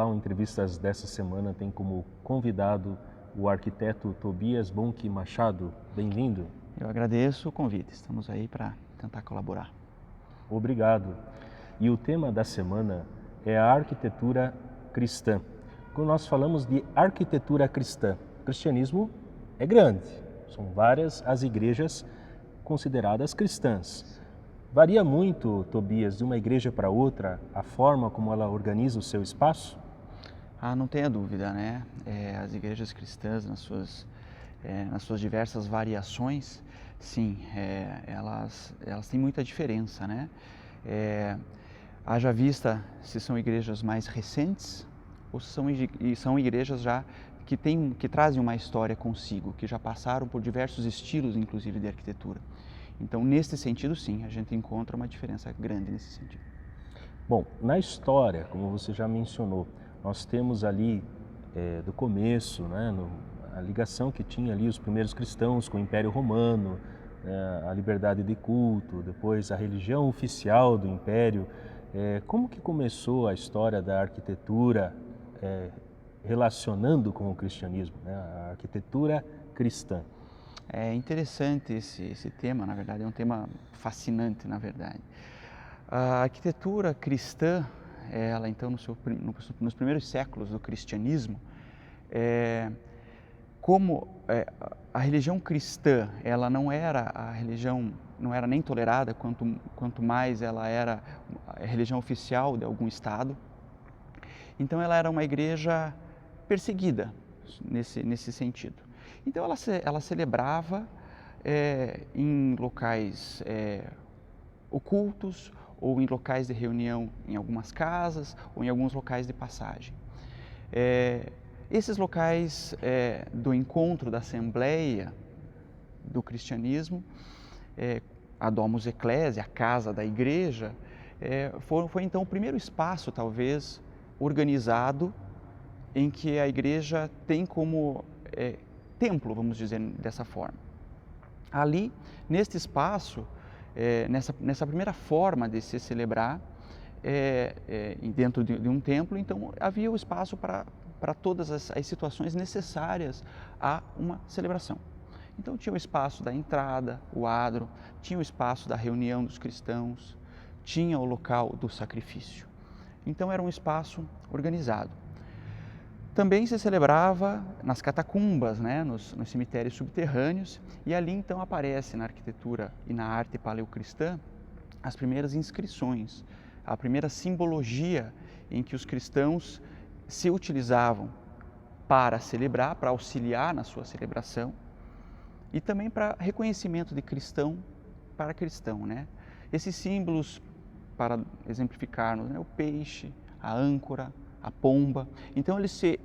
Olá, o Entrevistas dessa semana tem como convidado o arquiteto Tobias Bonk Machado. Bem-vindo. Eu agradeço o convite, estamos aí para tentar colaborar. Obrigado. E o tema da semana é a arquitetura cristã. Quando nós falamos de arquitetura cristã, o cristianismo é grande, são várias as igrejas consideradas cristãs. Varia muito, Tobias, de uma igreja para outra, a forma como ela organiza o seu espaço? Não tenha dúvida, né? As igrejas cristãs, nas suas diversas variações, sim, elas têm muita diferença, né? Haja vista se são igrejas mais recentes ou se são igrejas já que trazem uma história consigo, que já passaram por diversos estilos, inclusive, de arquitetura. Então, nesse sentido, sim, a gente encontra uma diferença grande nesse sentido. Bom, na história, como você já mencionou, nós temos ali do começo, né, a ligação que tinha ali os primeiros cristãos com o Império Romano, a liberdade de culto, depois a religião oficial do Império. Como que começou a história da arquitetura relacionando com o cristianismo, né, a arquitetura cristã? É interessante esse tema, na verdade, é um tema fascinante, na verdade. A arquitetura cristã, ela então nos primeiros séculos do cristianismo, a religião cristã, ela não era a religião, não era nem tolerada, quanto mais ela era a religião oficial de algum estado. Então ela era uma igreja perseguida nesse sentido. Então ela celebrava em locais ocultos ou em locais de reunião em algumas casas ou em alguns locais de passagem. Esses locais do encontro da assembleia do cristianismo, a Domus Ecclesiae, a casa da igreja, foi então o primeiro espaço, talvez, organizado em que a igreja tem como templo, vamos dizer dessa forma. Ali, neste espaço, nessa primeira forma de se celebrar, dentro de um templo, então havia o espaço para todas as situações necessárias a uma celebração. Então tinha o espaço da entrada, o adro, tinha o espaço da reunião dos cristãos, tinha o local do sacrifício. Então era um espaço organizado. Também se celebrava nas catacumbas, né, nos cemitérios subterrâneos, e ali então aparece na arquitetura e na arte paleocristã as primeiras inscrições, a primeira simbologia em que os cristãos se utilizavam para celebrar, para auxiliar na sua celebração e também para reconhecimento de cristão para cristão, né? Esses símbolos, para exemplificarmos, né, o peixe, a âncora, a pomba. Então eles se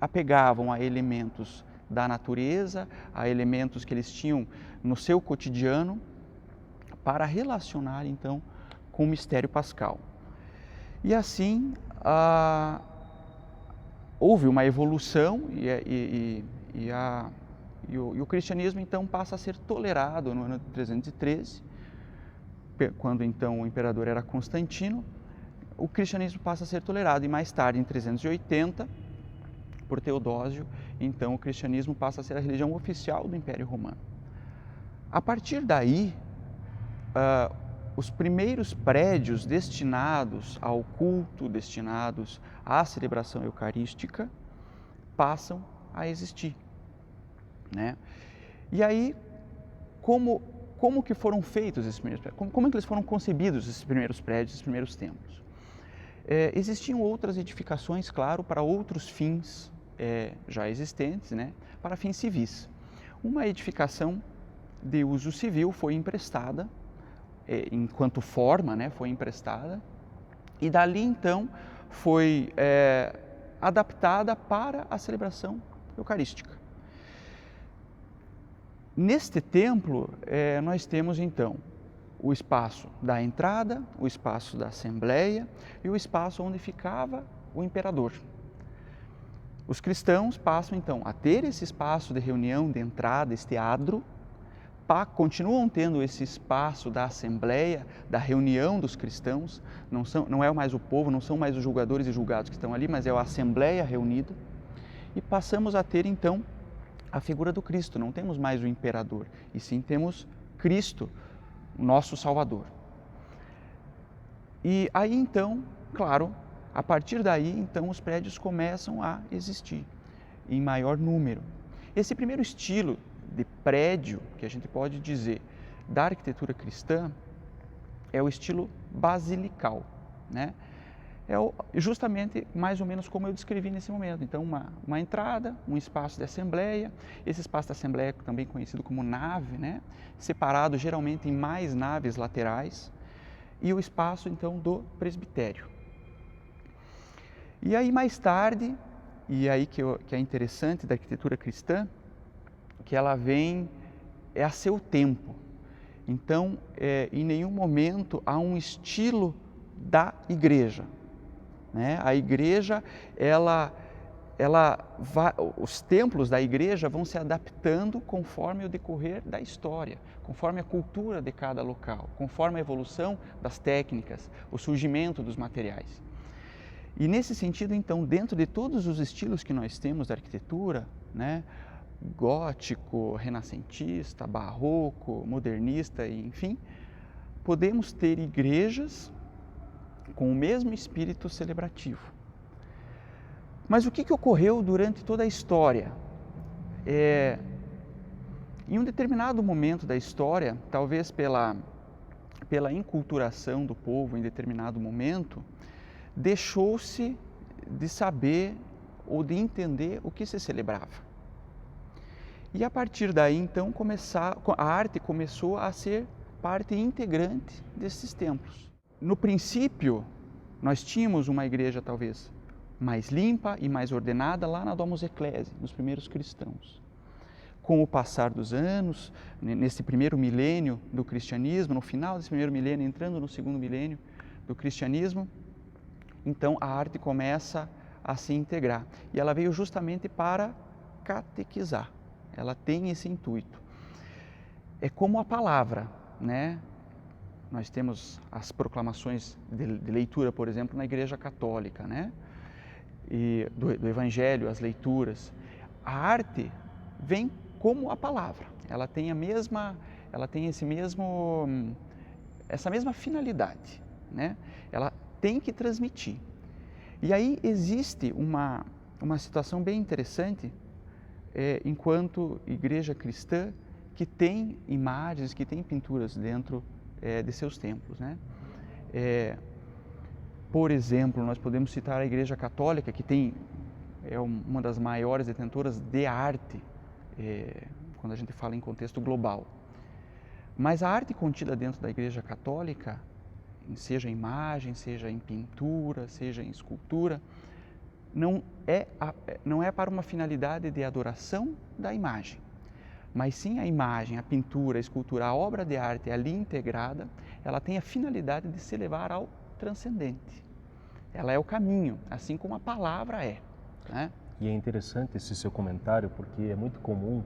apegavam a elementos da natureza, a elementos que eles tinham no seu cotidiano, para relacionar então com o mistério pascal. E assim houve uma evolução e o cristianismo então passa a ser tolerado no ano 313, quando então o imperador era Constantino. O cristianismo passa a ser tolerado e mais tarde, em 380, por Teodósio, então o cristianismo passa a ser a religião oficial do Império Romano. A partir daí, os primeiros prédios destinados ao culto, destinados à celebração eucarística, passam a existir, né? E aí, como que foram feitos esses primeiros prédios? Como é que eles foram concebidos, esses primeiros prédios, esses primeiros templos? Existiam outras edificações, claro, para outros fins já existentes, né, para fins civis. Uma edificação de uso civil foi emprestada, enquanto forma, né, foi emprestada, e dali então foi adaptada para a celebração eucarística. Neste templo, nós temos então o espaço da entrada, o espaço da assembleia e o espaço onde ficava o imperador. Os cristãos passam então a ter esse espaço de reunião, de entrada, este adro, continuam tendo esse espaço da assembleia, da reunião dos cristãos, não é mais o povo, não são mais os julgadores e julgados que estão ali, mas é a assembleia reunida, e passamos a ter então a figura do Cristo, não temos mais o imperador, e sim temos Cristo, nosso Salvador. E aí então, claro, a partir daí então os prédios começam a existir em maior número. Esse primeiro estilo de prédio, que a gente pode dizer, da arquitetura cristã, é o estilo basilical, né? Justamente mais ou menos como eu descrevi nesse momento. Então, uma entrada, um espaço de assembleia, esse espaço de assembleia também conhecido como nave, né? Separado geralmente em mais naves laterais, e o espaço então do presbitério. E aí mais tarde, e aí que é interessante da arquitetura cristã, que ela vem a seu tempo. Então, em nenhum momento há um estilo da igreja, né? A igreja, os templos da igreja vão se adaptando conforme o decorrer da história, conforme a cultura de cada local, conforme a evolução das técnicas, o surgimento dos materiais. E nesse sentido, então, dentro de todos os estilos que nós temos da arquitetura, né, gótico, renascentista, barroco, modernista, enfim, podemos ter igrejas com o mesmo espírito celebrativo. Mas o que ocorreu durante toda a história? Em um determinado momento da história, talvez pela enculturação do povo em determinado momento, deixou-se de saber ou de entender o que se celebrava. E a partir daí, então, a arte começou a ser parte integrante desses templos. No princípio, nós tínhamos uma igreja talvez mais limpa e mais ordenada lá na Domus Ecclesiae, nos primeiros cristãos. Com o passar dos anos, nesse primeiro milênio do cristianismo, no final desse primeiro milênio, entrando no segundo milênio do cristianismo, então a arte começa a se integrar. E ela veio justamente para catequizar. Ela tem esse intuito. É como a palavra, né? Nós temos as proclamações de leitura, por exemplo, na Igreja Católica, né? E do Evangelho, as leituras. A arte vem como a palavra. Ela tem essa mesma finalidade, né? Ela tem que transmitir. E aí existe uma situação bem interessante, enquanto igreja cristã, que tem imagens, que tem pinturas dentro de seus templos, né? Por exemplo, nós podemos citar a Igreja Católica, que é uma das maiores detentoras de arte, quando a gente fala em contexto global. Mas a arte contida dentro da Igreja Católica, seja em imagem, seja em pintura, seja em escultura, não é para uma finalidade de adoração da imagem, mas sim a imagem, a pintura, a escultura, a obra de arte ali integrada, ela tem a finalidade de se levar ao transcendente. Ela é o caminho, assim como a palavra é, né? E é interessante esse seu comentário, porque é muito comum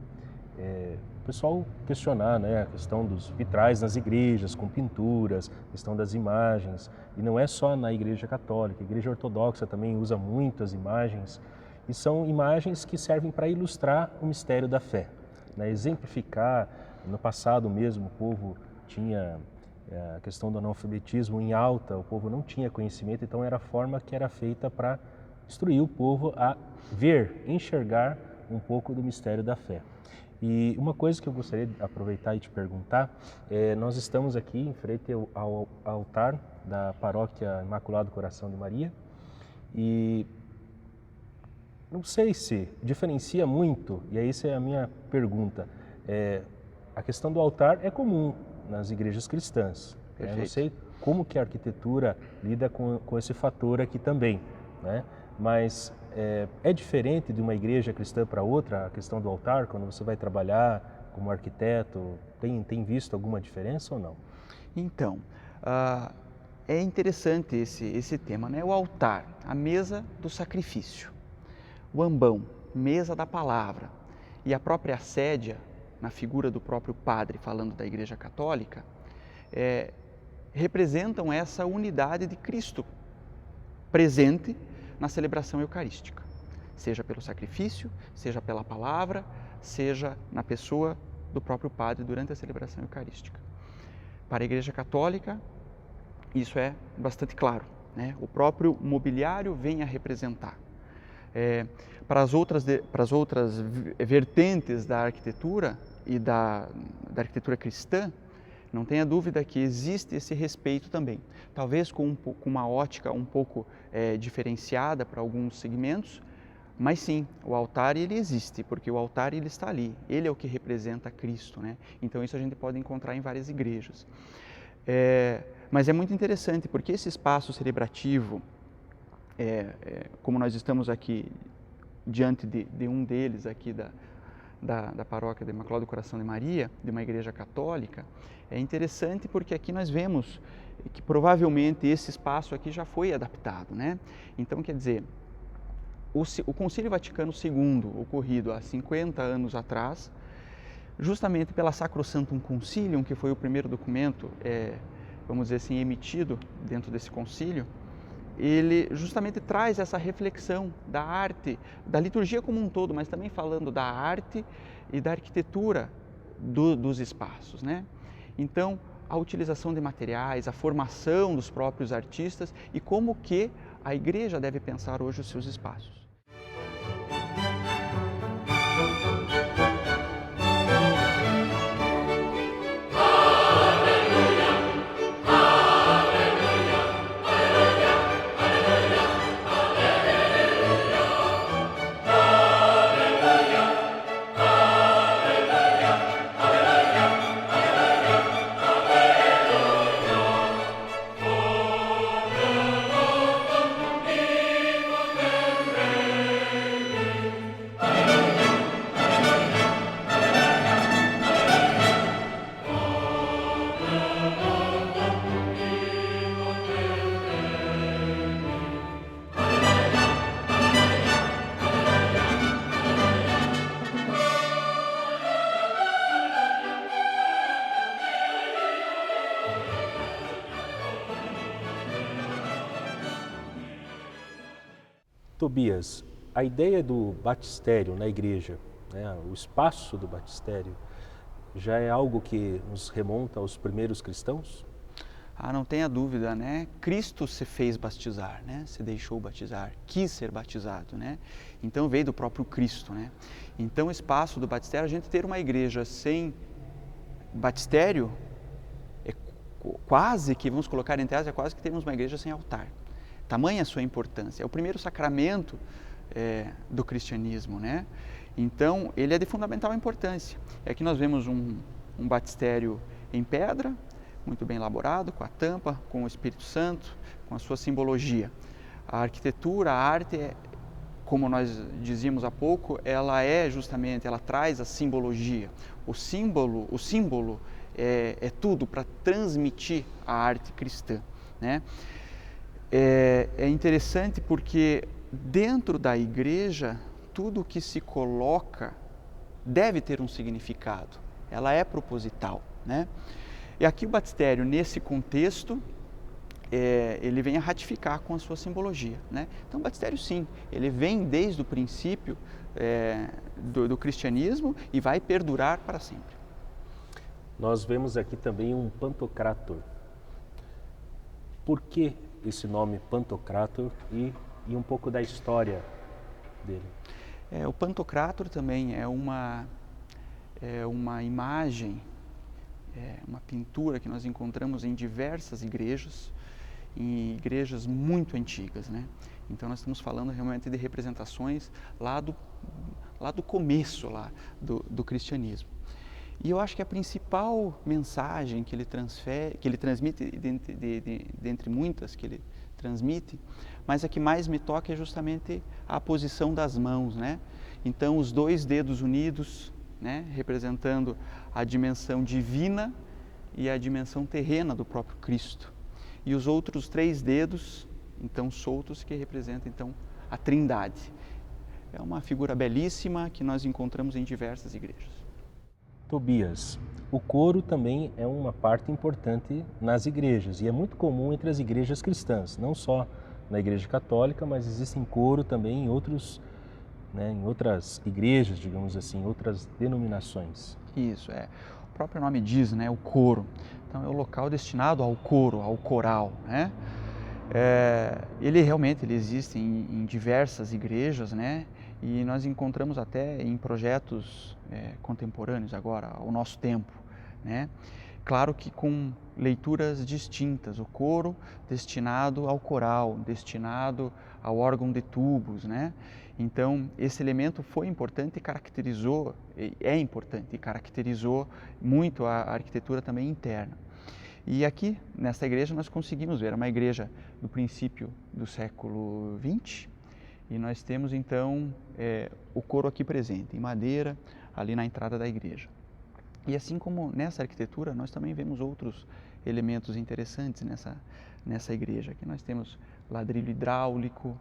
o pessoal questionar, né, a questão dos vitrais nas igrejas, com pinturas, a questão das imagens. E não é só na Igreja Católica, a Igreja Ortodoxa também usa muito as imagens. E são imagens que servem para ilustrar o mistério da fé, né, exemplificar. No passado mesmo, o povo tinha a questão do analfabetismo em alta, o povo não tinha conhecimento, então era a forma que era feita para instruir o povo a ver, enxergar um pouco do mistério da fé. E uma coisa que eu gostaria de aproveitar e te perguntar, nós estamos aqui em frente ao altar da Paróquia Imaculado Coração de Maria e não sei se diferencia muito, e essa é a minha pergunta, a questão do altar é comum nas igrejas cristãs. Eu não sei como que a arquitetura lida com esse fator aqui também, né? Mas é diferente de uma igreja cristã para outra a questão do altar, quando você vai trabalhar como arquiteto, tem visto alguma diferença ou não? Então, é interessante esse tema, né? O altar, a mesa do sacrifício, o ambão, mesa da palavra, e a própria sédia, na figura do próprio padre, falando da Igreja Católica, representam essa unidade de Cristo presente na celebração eucarística, seja pelo sacrifício, seja pela palavra, seja na pessoa do próprio padre durante a celebração eucarística. Para a Igreja Católica, isso é bastante claro, né? O próprio mobiliário vem a representar. Para as outras vertentes da arquitetura e da arquitetura cristã, não tenha dúvida que existe esse respeito também. Talvez com uma ótica um pouco diferenciada para alguns segmentos, mas sim, o altar ele existe, porque o altar ele está ali, ele é o que representa Cristo, né? Então isso a gente pode encontrar em várias igrejas. Mas é muito interessante, porque esse espaço celebrativo, como nós estamos aqui diante de um deles aqui da paróquia do Imaculado Coração de Maria, de uma igreja católica, é interessante porque aqui nós vemos que provavelmente esse espaço aqui já foi adaptado, né? Então, quer dizer, o Concílio Vaticano II, ocorrido há 50 anos atrás, justamente pela Sacrosanctum Concilium, que foi o primeiro documento, vamos dizer assim, emitido dentro desse concílio, ele justamente traz essa reflexão da arte, da liturgia como um todo, mas também falando da arte e da arquitetura dos espaços, né? Então, a utilização de materiais, a formação dos próprios artistas e como que a igreja deve pensar hoje os seus espaços. Tobias, a ideia do batistério na igreja, né, o espaço do batistério, já é algo que nos remonta aos primeiros cristãos? Não tenha dúvida, né? Cristo se fez batizar, né? Se deixou batizar, quis ser batizado, né? Então veio do próprio Cristo, né? Então o espaço do batistério, a gente ter uma igreja sem batistério, é quase que, vamos colocar entre aspas, é quase que temos uma igreja sem altar. Tamanha a sua importância. É o primeiro sacramento do cristianismo, né? Então, ele é de fundamental importância. Aqui nós vemos um batistério em pedra, muito bem elaborado, com a tampa, com o Espírito Santo, com a sua simbologia. A arquitetura, a arte, como nós dizíamos há pouco, ela traz a simbologia. O símbolo é tudo para transmitir a arte cristã, né? É interessante porque dentro da igreja, tudo que se coloca deve ter um significado, ela é proposital, né? E aqui o batistério, nesse contexto, ele vem a ratificar com a sua simbologia, né? Então o batistério sim, ele vem desde o princípio do cristianismo e vai perdurar para sempre. Nós vemos aqui também um Pantocrator. Por que esse nome Pantocrator e um pouco da história dele? O Pantocrator também é uma imagem, uma pintura que nós encontramos em diversas igrejas, em igrejas muito antigas, né? Então nós estamos falando realmente de representações lá do começo do cristianismo. E eu acho que a principal mensagem que ele transmite, dentre muitas que ele transmite, mas a que mais me toca é justamente a posição das mãos, né? Então, os 2 dedos unidos, né, representando a dimensão divina e a dimensão terrena do próprio Cristo. E os outros 3 dedos, então, soltos, que representam, então, a Trindade. É uma figura belíssima que nós encontramos em diversas igrejas. Tobias, o coro também é uma parte importante nas igrejas e é muito comum entre as igrejas cristãs, não só na igreja católica, mas existem coro também em em outras igrejas, digamos assim, outras denominações. Isso, o próprio nome diz, né, o coro. Então é o local destinado ao coro, ao coral, né? Ele realmente existe em diversas igrejas, né? E nós encontramos até em projetos contemporâneos agora, ao nosso tempo, né? Claro que com leituras distintas, o coro destinado ao coral, destinado ao órgão de tubos, né? Então, esse elemento foi importante e caracterizou, é importante e caracterizou muito a arquitetura também interna. E aqui, nesta igreja, nós conseguimos ver, é uma igreja do princípio do século XX, e nós temos então o coro aqui presente, em madeira, ali na entrada da igreja. E assim como nessa arquitetura, nós também vemos outros elementos interessantes nessa igreja. Aqui nós temos ladrilho hidráulico,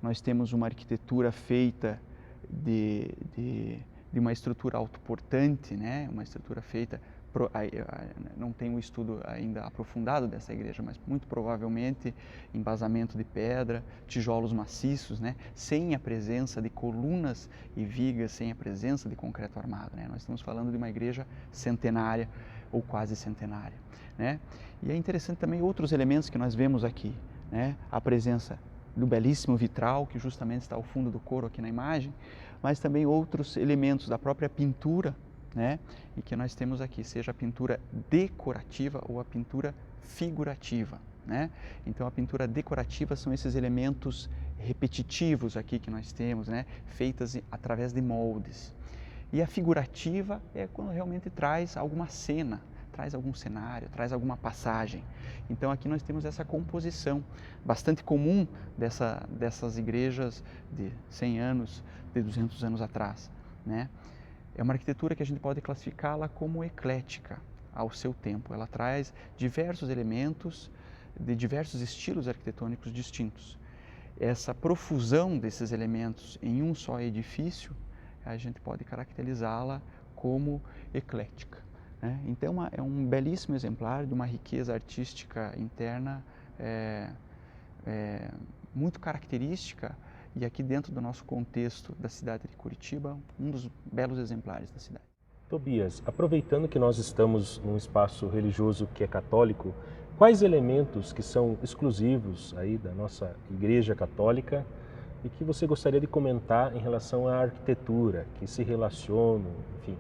nós temos uma arquitetura feita de uma estrutura autoportante, né? Uma estrutura feita, não tem um estudo ainda aprofundado dessa igreja, mas muito provavelmente embasamento de pedra, tijolos maciços, né? Sem a presença de colunas e vigas, sem a presença de concreto armado, né? Nós estamos falando de uma igreja centenária ou quase centenária, né? E é interessante também outros elementos que nós vemos aqui, né? A presença do belíssimo vitral, que justamente está ao fundo do coro aqui na imagem, mas também outros elementos da própria pintura, né? E que nós temos aqui, seja a pintura decorativa ou a pintura figurativa, né? Então a pintura decorativa são esses elementos repetitivos aqui que nós temos, né? Feitas através de moldes. E a figurativa é quando realmente traz alguma cena, traz algum cenário, traz alguma passagem. Então aqui nós temos essa composição bastante comum dessas igrejas de 100 anos, de 200 anos atrás, né? É uma arquitetura que a gente pode classificá-la como eclética ao seu tempo. Ela traz diversos elementos de diversos estilos arquitetônicos distintos. Essa profusão desses elementos em um só edifício, a gente pode caracterizá-la como eclética, né? Então é um belíssimo exemplar de uma riqueza artística interna muito característica, e aqui dentro do nosso contexto da cidade de Curitiba, um dos belos exemplares da cidade. Tobias, aproveitando que nós estamos num espaço religioso que é católico, quais elementos que são exclusivos aí da nossa Igreja Católica e que você gostaria de comentar em relação à arquitetura, que se relacionam, enfim?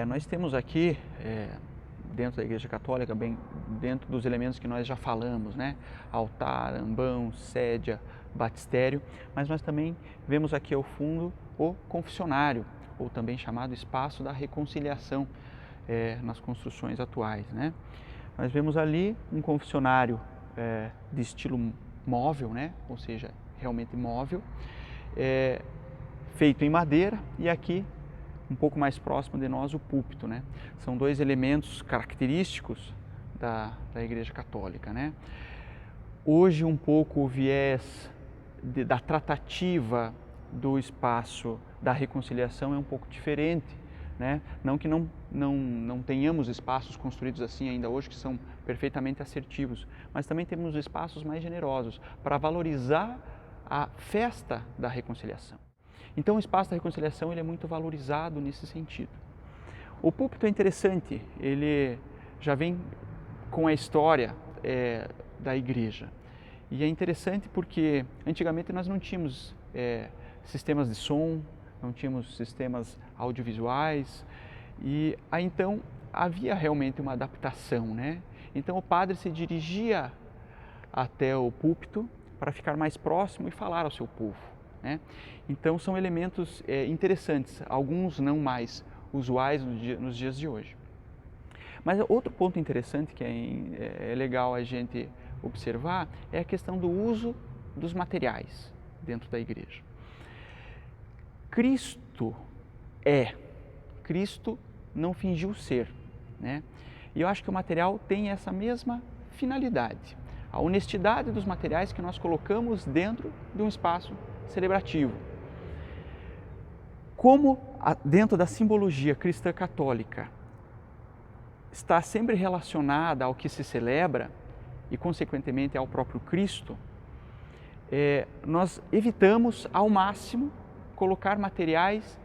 Nós temos aqui, dentro da Igreja Católica, bem dentro dos elementos que nós já falamos, né? Altar, ambão, sédia, batistério, mas nós também vemos aqui ao fundo o confessionário, ou também chamado espaço da reconciliação nas construções atuais, né? Nós vemos ali um confessionário de estilo móvel, né? Ou seja, realmente móvel, feito em madeira, e aqui um pouco mais próximo de nós o púlpito, né? São dois elementos característicos da Igreja Católica, né? Hoje um pouco o viés da tratativa do espaço da reconciliação é um pouco diferente, né? Não que não tenhamos espaços construídos assim ainda hoje que são perfeitamente assertivos, mas também temos espaços mais generosos para valorizar a festa da reconciliação. Então o espaço da reconciliação ele é muito valorizado nesse sentido. O púlpito é interessante, ele já vem com a história da igreja. E é interessante porque antigamente nós não tínhamos sistemas de som, não tínhamos sistemas audiovisuais, e aí então havia realmente uma adaptação, né? Então o padre se dirigia até o púlpito para ficar mais próximo e falar ao seu povo, né? Então são elementos interessantes, alguns não mais usuais nos dias de hoje. Mas outro ponto interessante que é legal a gente observar é a questão do uso dos materiais dentro da igreja. Cristo não fingiu ser, né? E eu acho que o material tem essa mesma finalidade, a honestidade dos materiais que nós colocamos dentro de um espaço celebrativo. Como dentro da simbologia cristã católica está sempre relacionada ao que se celebra e, consequentemente, ao próprio Cristo, nós evitamos ao máximo colocar materiais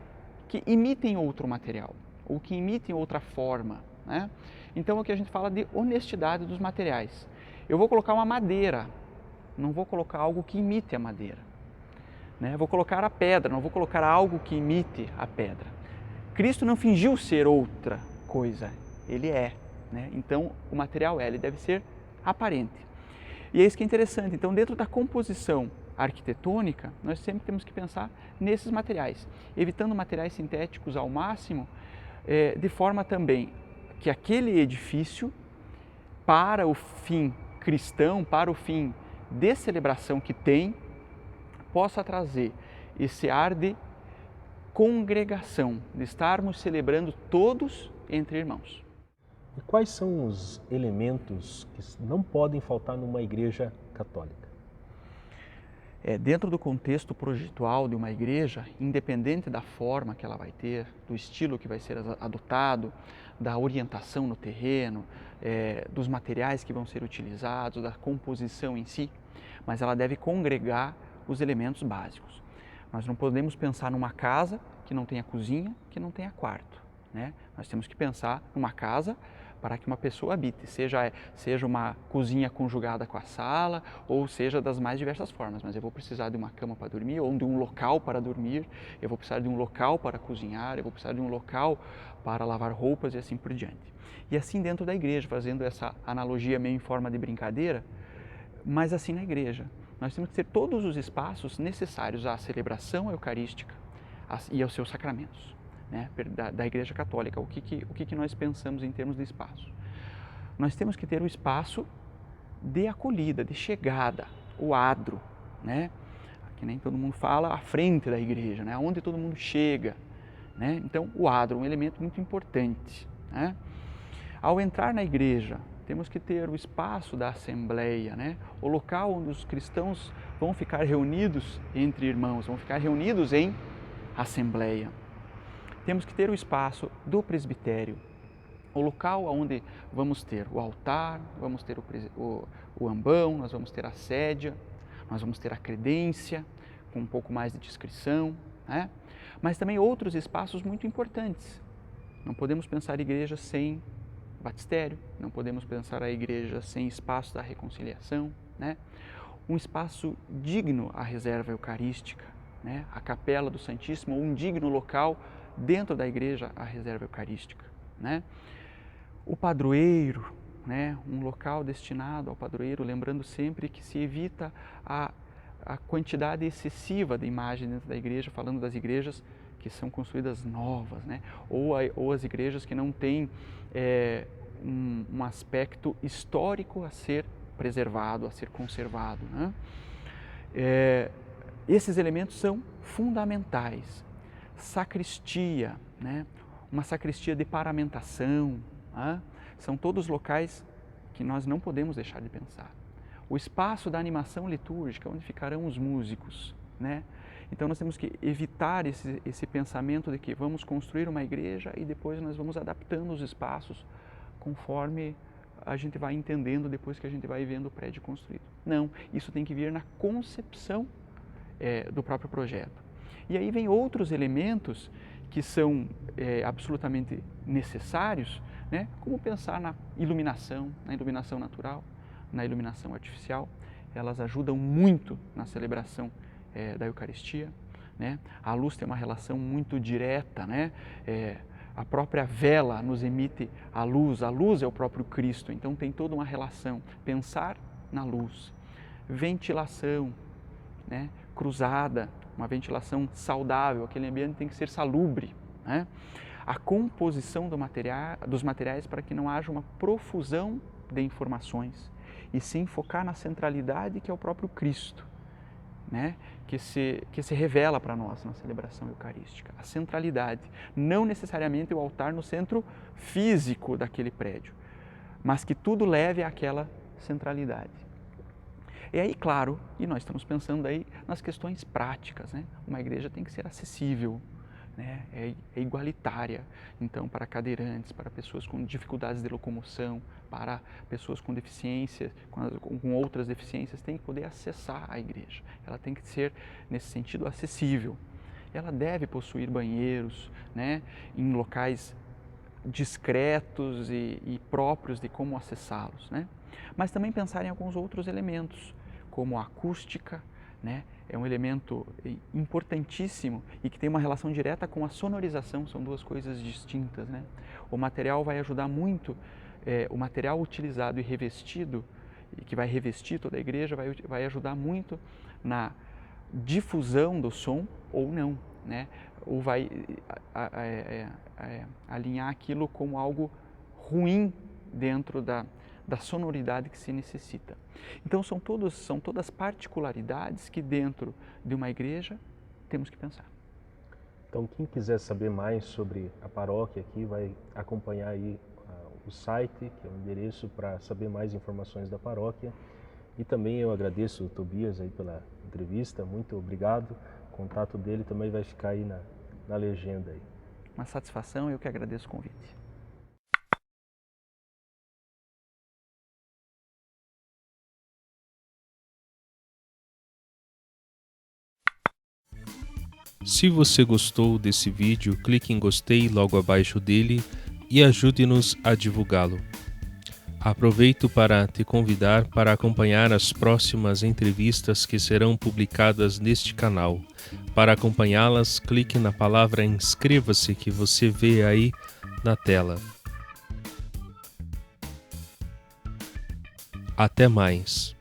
que imitem outro material ou que imitem outra forma, né? Então, é o que a gente fala de honestidade dos materiais. Eu vou colocar uma madeira, não vou colocar algo que imite a madeira, né? Vou colocar a pedra, não vou colocar algo que imite a pedra. Cristo não fingiu ser outra coisa, ele é, né? Então, o material ele deve ser aparente. E é isso que é interessante. Então, dentro da composição arquitetônica, nós sempre temos que pensar nesses materiais, evitando materiais sintéticos ao máximo, de forma também que aquele edifício, para o fim cristão, para o fim de celebração que tem, possa trazer esse ar de congregação, de estarmos celebrando todos entre irmãos. E quais são os elementos que não podem faltar numa igreja católica? Dentro do contexto projetual de uma igreja, independente da forma que ela vai ter, do estilo que vai ser adotado, da orientação no terreno, dos materiais que vão ser utilizados, da composição em si, mas ela deve congregar os elementos básicos. Nós não podemos pensar numa casa que não tenha cozinha, que não tenha quarto, né? Nós temos que pensar numa casa para que uma pessoa habite, seja uma cozinha conjugada com a sala, ou seja das mais diversas formas, mas eu vou precisar de uma cama para dormir, ou de um local para dormir, eu vou precisar de um local para cozinhar, eu vou precisar de um local para lavar roupas e assim por diante. E assim dentro da igreja, fazendo essa analogia meio em forma de brincadeira, mas assim na igreja, nós temos que ter todos os espaços necessários à celebração eucarística e aos seus sacramentos, né, da Igreja Católica. O que nós pensamos em termos de espaço? Nós temos que ter o espaço de acolhida, de chegada, o adro, né? Que nem todo mundo fala, a frente da igreja, né? Onde todo mundo chega, né? Então, o adro é um elemento muito importante, né? Ao entrar na igreja, temos que ter o espaço da assembleia, né? O local onde os cristãos vão ficar reunidos entre irmãos, vão ficar reunidos em assembleia. Temos que ter o espaço do presbitério, o local onde vamos ter o altar, vamos ter o ambão, nós vamos ter a sédia, nós vamos ter a credência, com um pouco mais de discrição, né? Mas também outros espaços muito importantes. Não podemos pensar a igreja sem batistério, não podemos pensar a igreja sem espaço da reconciliação, né? Um espaço digno à reserva eucarística, né? A capela do Santíssimo, um digno local dentro da igreja, a reserva eucarística, né? O padroeiro, né? Um local destinado ao padroeiro, lembrando sempre que se evita a quantidade excessiva de imagem dentro da igreja, falando das igrejas que são construídas novas, né? Ou as igrejas que não têm um aspecto histórico a ser preservado, a ser conservado, né? Esses elementos são fundamentais. Sacristia, né? Uma sacristia de paramentação, né? São todos locais que nós não podemos deixar de pensar. O espaço da animação litúrgica, onde ficarão os músicos, né? Então nós temos que evitar esse pensamento de que vamos construir uma igreja e depois nós vamos adaptando os espaços conforme a gente vai entendendo depois que a gente vai vendo o prédio construído. Não, isso tem que vir na concepção do próprio projeto. E aí vem outros elementos que são absolutamente necessários, né? Como pensar na iluminação natural, na iluminação artificial. Elas ajudam muito na celebração da Eucaristia, né? A luz tem uma relação muito direta, né? A própria vela nos emite a luz é o próprio Cristo, então tem toda uma relação. Pensar na luz. Ventilação, né? Cruzada, uma ventilação saudável, aquele ambiente tem que ser salubre, né? A composição dos materiais para que não haja uma profusão de informações e sim focar na centralidade que é o próprio Cristo, né? que se revela para nós na celebração eucarística. A centralidade, não necessariamente o altar no centro físico daquele prédio, mas que tudo leve àquela centralidade. E aí, claro, e nós estamos pensando aí nas questões práticas, né? Uma igreja tem que ser acessível, né, é igualitária. Então, para cadeirantes, para pessoas com dificuldades de locomoção, para pessoas com deficiências, com outras deficiências, tem que poder acessar a igreja. Ela tem que ser, nesse sentido, acessível. Ela deve possuir banheiros, né, em locais discretos e próprios de como acessá-los, né? Mas também pensar em alguns outros elementos, como a acústica, né? É um elemento importantíssimo e que tem uma relação direta com a sonorização, são duas coisas distintas, né? O material vai ajudar muito, o material utilizado e revestido, e que vai revestir toda a igreja, vai ajudar muito na difusão do som ou não, né? Ou vai alinhar aquilo como algo ruim dentro da sonoridade que se necessita. Então são todas particularidades que dentro de uma igreja temos que pensar. Então quem quiser saber mais sobre a paróquia aqui vai acompanhar aí o site, que é o endereço para saber mais informações da paróquia. E também eu agradeço o Tobias aí pela entrevista, muito obrigado. O contato dele também vai ficar aí na legenda aí. Uma satisfação, eu que agradeço o convite. Se você gostou desse vídeo, clique em gostei logo abaixo dele e ajude-nos a divulgá-lo. Aproveito para te convidar para acompanhar as próximas entrevistas que serão publicadas neste canal. Para acompanhá-las, clique na palavra inscreva-se que você vê aí na tela. Até mais!